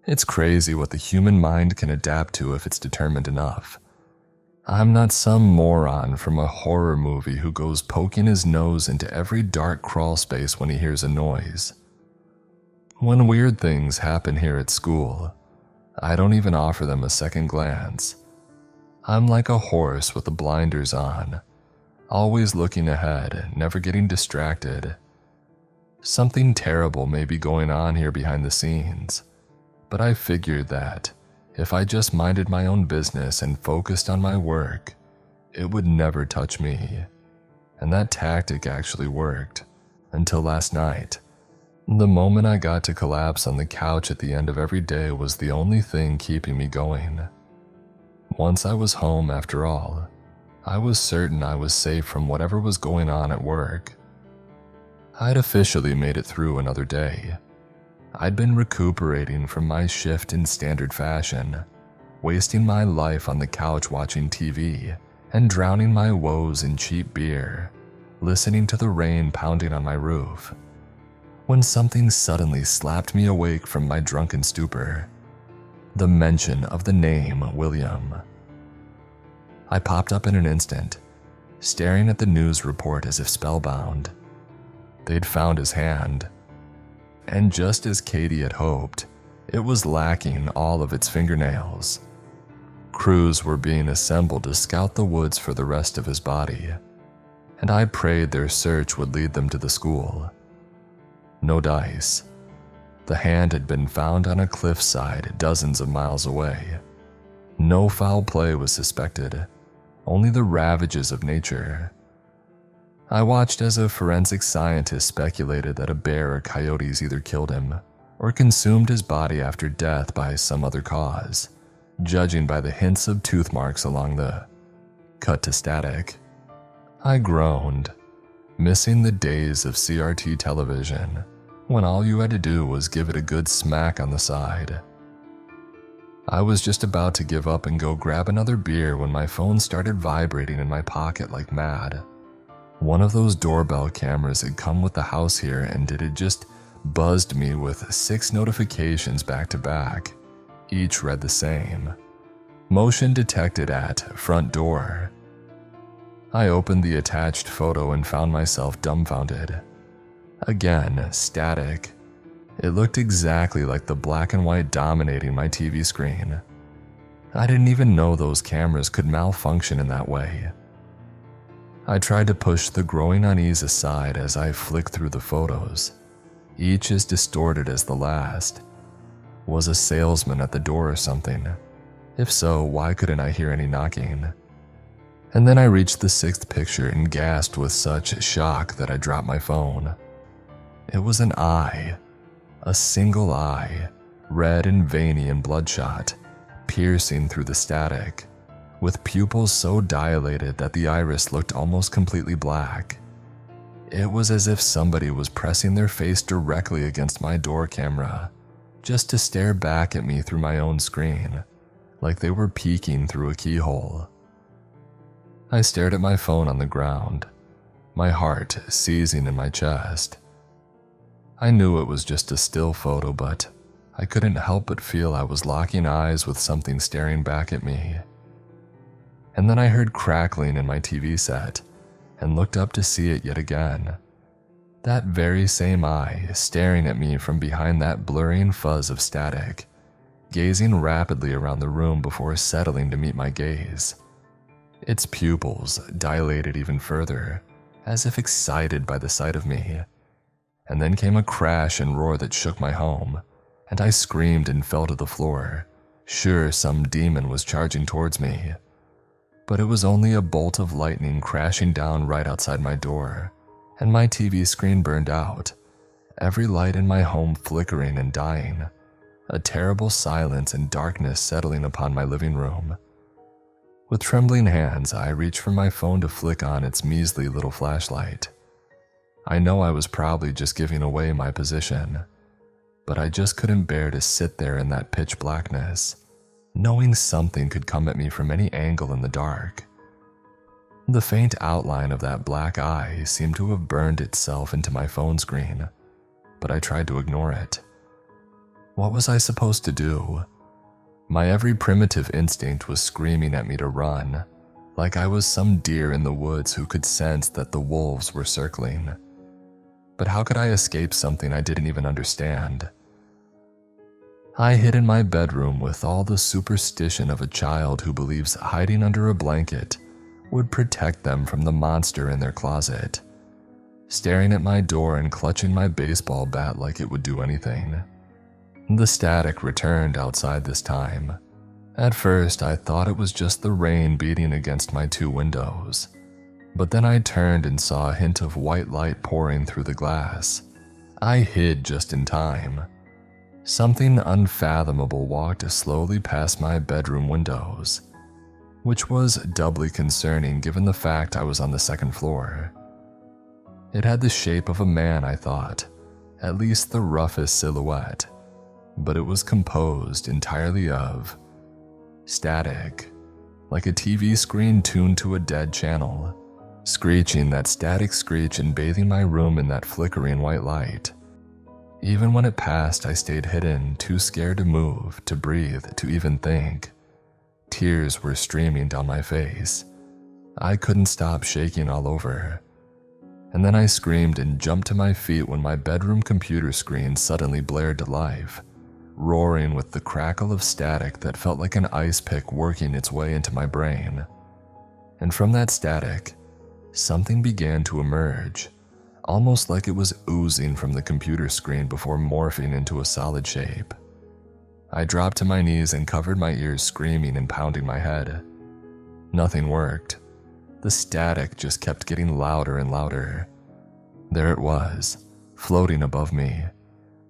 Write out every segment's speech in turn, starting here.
It's crazy what the human mind can adapt to if it's determined enough. I'm not some moron from a horror movie who goes poking his nose into every dark crawl space when he hears a noise. When weird things happen here at school, I don't even offer them a second glance. I'm like a horse with the blinders on, always looking ahead, never getting distracted. Something terrible may be going on here behind the scenes, but I figured that if I just minded my own business and focused on my work, it would never touch me. And that tactic actually worked, until last night. The moment I got to collapse on the couch at the end of every day was the only thing keeping me going. Once I was home, after all, I was certain I was safe from whatever was going on at work. I'd officially made it through another day. I'd been recuperating from my shift in standard fashion, wasting my life on the couch watching TV and drowning my woes in cheap beer, listening to the rain pounding on my roof, when something suddenly slapped me awake from my drunken stupor. The mention of the name William. I popped up in an instant, staring at the news report as if spellbound. They'd found his hand. And just as Katie had hoped, it was lacking all of its fingernails. Crews were being assembled to scout the woods for the rest of his body, and I prayed their search would lead them to the school. No dice. The hand had been found on a cliffside dozens of miles away. No foul play was suspected, only the ravages of nature. I watched as a forensic scientist speculated that a bear or coyotes either killed him or consumed his body after death by some other cause, judging by the hints of tooth marks along the cut to static. I groaned, missing the days of CRT television when all you had to do was give it a good smack on the side. I was just about to give up and go grab another beer when my phone started vibrating in my pocket like mad. One of those doorbell cameras had come with the house here, and it had just buzzed me with 6 notifications back to back. Each read the same. Motion detected at front door. I opened the attached photo and found myself dumbfounded. Again, static. It looked exactly like the black and white dominating my TV screen. I didn't even know those cameras could malfunction in that way. I tried to push the growing unease aside as I flicked through the photos, each as distorted as the last. Was a salesman at the door or something? If so, why couldn't I hear any knocking? And then I reached the 6th picture and gasped with such shock that I dropped my phone. It was an eye, a single eye, red and veiny and bloodshot, piercing through the static, with pupils so dilated that the iris looked almost completely black. It was as if somebody was pressing their face directly against my door camera, just to stare back at me through my own screen, like they were peeking through a keyhole. I stared at my phone on the ground, my heart seizing in my chest. I knew it was just a still photo, but I couldn't help but feel I was locking eyes with something staring back at me. And then I heard crackling in my TV set and looked up to see it yet again. That very same eye staring at me from behind that blurring fuzz of static, gazing rapidly around the room before settling to meet my gaze. Its pupils dilated even further, as if excited by the sight of me. And then came a crash and roar that shook my home, and I screamed and fell to the floor, sure some demon was charging towards me. But it was only a bolt of lightning crashing down right outside my door, and my TV screen burned out, every light in my home flickering and dying, a terrible silence and darkness settling upon my living room. With trembling hands, I reached for my phone to flick on its measly little flashlight. I know I was probably just giving away my position, but I just couldn't bear to sit there in that pitch blackness, knowing something could come at me from any angle in the dark. The faint outline of that black eye seemed to have burned itself into my phone screen, but I tried to ignore it. What was I supposed to do? My every primitive instinct was screaming at me to run, like I was some deer in the woods who could sense that the wolves were circling. But how could I escape something I didn't even understand? I hid in my bedroom with all the superstition of a child who believes hiding under a blanket would protect them from the monster in their closet, staring at my door and clutching my baseball bat like it would do anything. The static returned outside this time. At first, I thought it was just the rain beating against my 2 windows, but then I turned and saw a hint of white light pouring through the glass. I hid just in time. Something unfathomable walked slowly past my bedroom windows, which was doubly concerning given the fact I was on the 2nd floor. It had the shape of a man, I thought, at least the roughest silhouette, but it was composed entirely of static, like a TV screen tuned to a dead channel, screeching that static screech and bathing my room in that flickering white light. Even when it passed, I stayed hidden, too scared to move, to breathe, to even think. Tears were streaming down my face. I couldn't stop shaking all over. And then I screamed and jumped to my feet when my bedroom computer screen suddenly blared to life, roaring with the crackle of static that felt like an ice pick working its way into my brain. And from that static, something began to emerge, almost like it was oozing from the computer screen before morphing into a solid shape. I dropped to my knees and covered my ears, screaming and pounding my head. Nothing worked. The static just kept getting louder and louder. There it was, floating above me.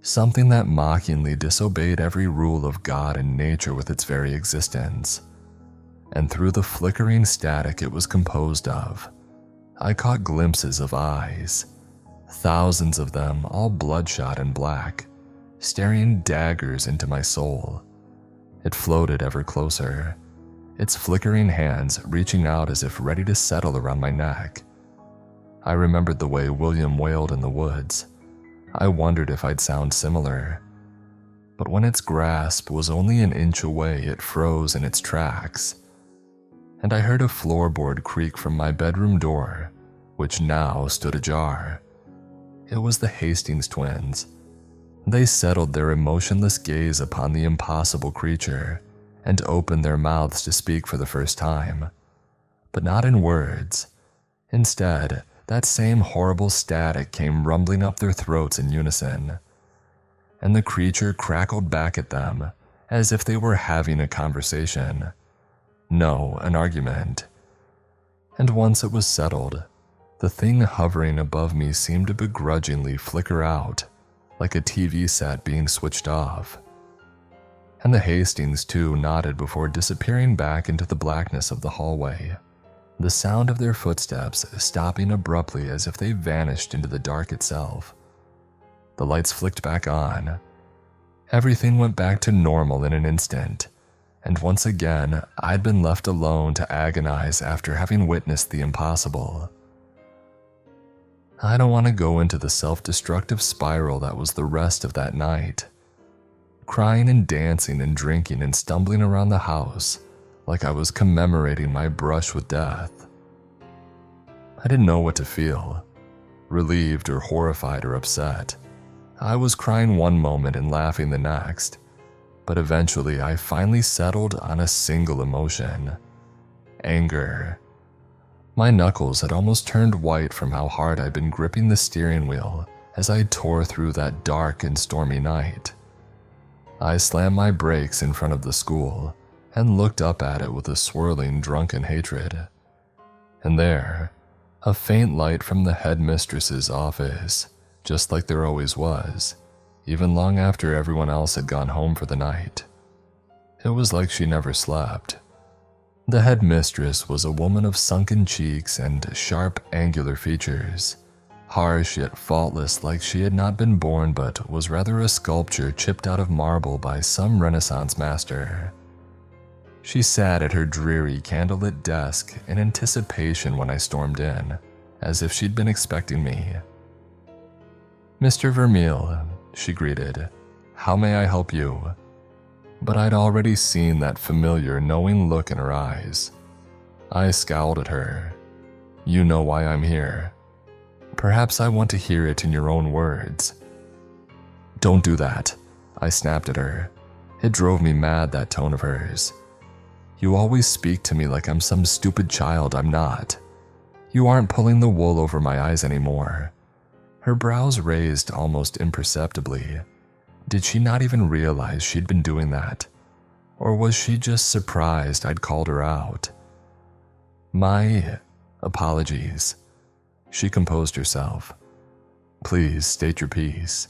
Something that mockingly disobeyed every rule of God and nature with its very existence. And through the flickering static it was composed of, I caught glimpses of eyes. Thousands of them, all bloodshot and black, staring daggers into my soul. It floated ever closer, its flickering hands reaching out as if ready to settle around my neck. I remembered the way William wailed in the woods. I wondered if I'd sound similar. But when its grasp was only an inch away, it froze in its tracks. And I heard a floorboard creak from my bedroom door, which now stood ajar. It was the Hastings twins. They settled their emotionless gaze upon the impossible creature and opened their mouths to speak for the first time. But not in words. Instead, that same horrible static came rumbling up their throats in unison. And the creature crackled back at them as if they were having a conversation. No, an argument. And once it was settled, the thing hovering above me seemed to begrudgingly flicker out, like a TV set being switched off. And the Hastings too nodded before disappearing back into the blackness of the hallway, the sound of their footsteps stopping abruptly as if they vanished into the dark itself. The lights flicked back on. Everything went back to normal in an instant, and once again I'd been left alone to agonize after having witnessed the impossible. I don't want to go into the self-destructive spiral that was the rest of that night. Crying and dancing and drinking and stumbling around the house like I was commemorating my brush with death. I didn't know what to feel, relieved or horrified or upset. I was crying one moment and laughing the next, but eventually I finally settled on a single emotion: anger. My knuckles had almost turned white from how hard I'd been gripping the steering wheel as I tore through that dark and stormy night. I slammed my brakes in front of the school and looked up at it with a swirling, drunken hatred. And there, a faint light from the headmistress's office, just like there always was, even long after everyone else had gone home for the night. It was like she never slept. The headmistress was a woman of sunken cheeks and sharp, angular features, harsh yet faultless, like she had not been born but was rather a sculpture chipped out of marble by some Renaissance master. She sat at her dreary, candlelit desk in anticipation when I stormed in, as if she'd been expecting me. "Mr. Vermeil," she greeted. How may I help you? But I'd already seen that familiar, knowing look in her eyes. I scowled at her. You know why I'm here. Perhaps I want to hear it in your own words. Don't do that, I snapped at her. It drove me mad, that tone of hers. You always speak to me like I'm some stupid child. I'm not. You aren't pulling the wool over my eyes anymore. Her brows raised almost imperceptibly. Did she not even realize she'd been doing that? Or was she just surprised I'd called her out? My apologies. She composed herself. Please state your piece.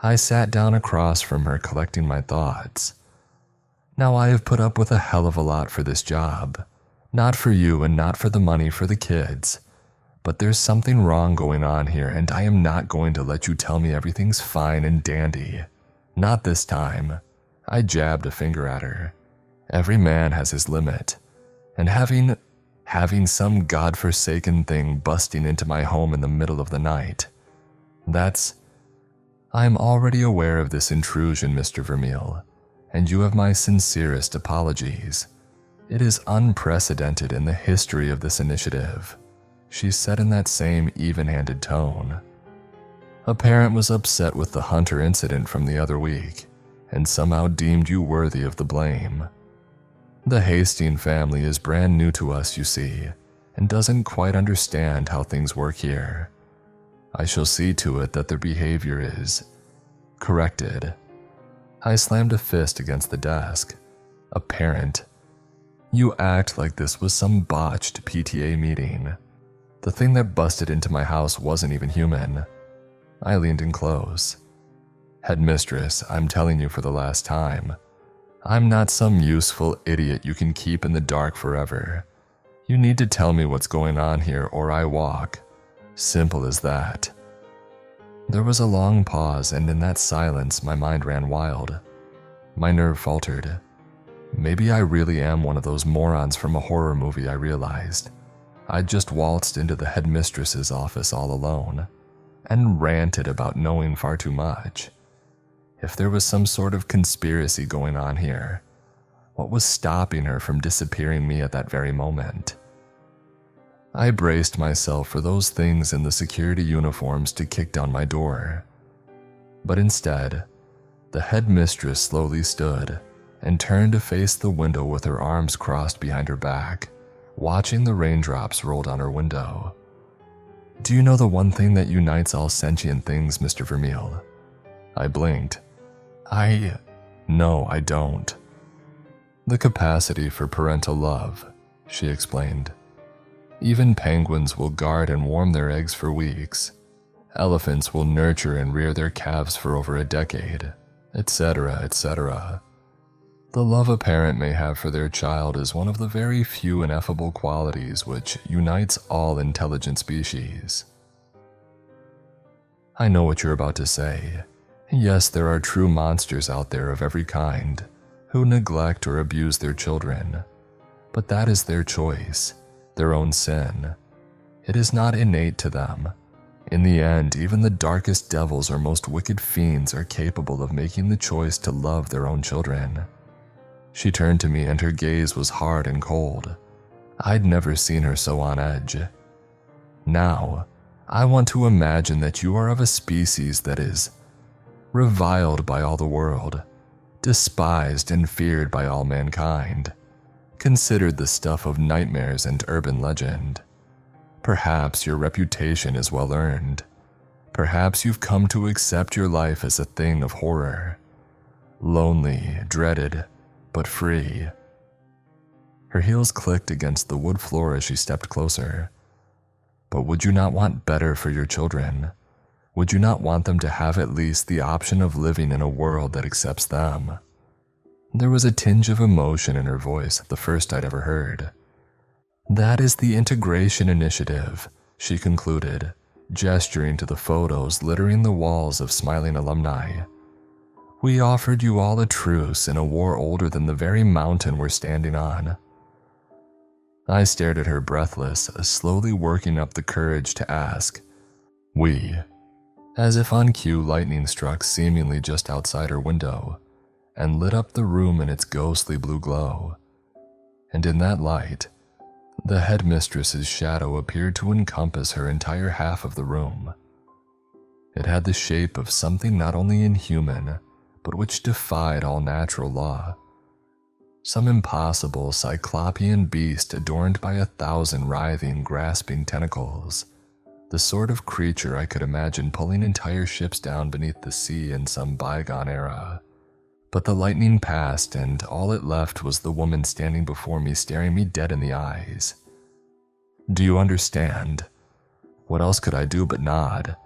I sat down across from her, collecting my thoughts. Now, I have put up with a hell of a lot for this job. Not for you and not for the money for the kids. But there's something wrong going on here, and I am not going to let you tell me everything's fine and dandy. Not this time. I jabbed a finger at her. Every man has his limit. And having some godforsaken thing busting into my home in the middle of the night. I'm already aware of this intrusion, Mr. Vermeil, and you have my sincerest apologies. It is unprecedented in the history of this initiative, she said in that same even-handed tone. A parent was upset with the Hunter incident from the other week, and somehow deemed you worthy of the blame. The Hastings family is brand new to us, you see, and doesn't quite understand how things work here. I shall see to it that their behavior is corrected. I slammed a fist against the desk. A parent. You act like this was some botched PTA meeting. The thing that busted into my house wasn't even human. I leaned in close. Headmistress, I'm telling you for the last time. I'm not some useful idiot you can keep in the dark forever. You need to tell me what's going on here or I walk. Simple as that. There was a long pause, and in that silence my mind ran wild. My nerve faltered. Maybe I really am one of those morons from a horror movie, I realized. I'd just waltzed into the headmistress's office all alone, and ranted about knowing far too much. If there was some sort of conspiracy going on here, what was stopping her from disappearing me at that very moment? I braced myself for those things in the security uniforms to kick down my door. But instead, the headmistress slowly stood and turned to face the window with her arms crossed behind her back, watching the raindrops roll down her window. Do you know the one thing that unites all sentient things, Mr. Vermeil? I blinked. No, I don't. The capacity for parental love, she explained. Even penguins will guard and warm their eggs for weeks. Elephants will nurture and rear their calves for over a decade, etc., etc. The love a parent may have for their child is one of the very few ineffable qualities which unites all intelligent species. I know what you're about to say. Yes, there are true monsters out there of every kind who neglect or abuse their children, but that is their choice, their own sin. It is not innate to them. In the end, even the darkest devils or most wicked fiends are capable of making the choice to love their own children. She turned to me and her gaze was hard and cold. I'd never seen her so on edge. Now, I want to imagine that you are of a species that is reviled by all the world, despised and feared by all mankind, considered the stuff of nightmares and urban legend. Perhaps your reputation is well earned. Perhaps you've come to accept your life as a thing of horror. Lonely, dreaded, but free. Her heels clicked against the wood floor as she stepped closer. But would you not want better for your children? Would you not want them to have at least the option of living in a world that accepts them? There was a tinge of emotion in her voice, the first I'd ever heard. That is the integration initiative, she concluded, gesturing to the photos littering the walls of smiling alumni. We offered you all a truce in a war older than the very mountain we're standing on. I stared at her breathless, slowly working up the courage to ask, We? As if on cue, lightning struck seemingly just outside her window and lit up the room in its ghostly blue glow. And in that light, the headmistress's shadow appeared to encompass her entire half of the room. It had the shape of something not only inhuman, but which defied all natural law. Some impossible cyclopean beast adorned by 1,000 writhing, grasping tentacles. The sort of creature I could imagine pulling entire ships down beneath the sea in some bygone era. But the lightning passed, and all it left was the woman standing before me, staring me dead in the eyes. Do you understand? What else could I do but nod?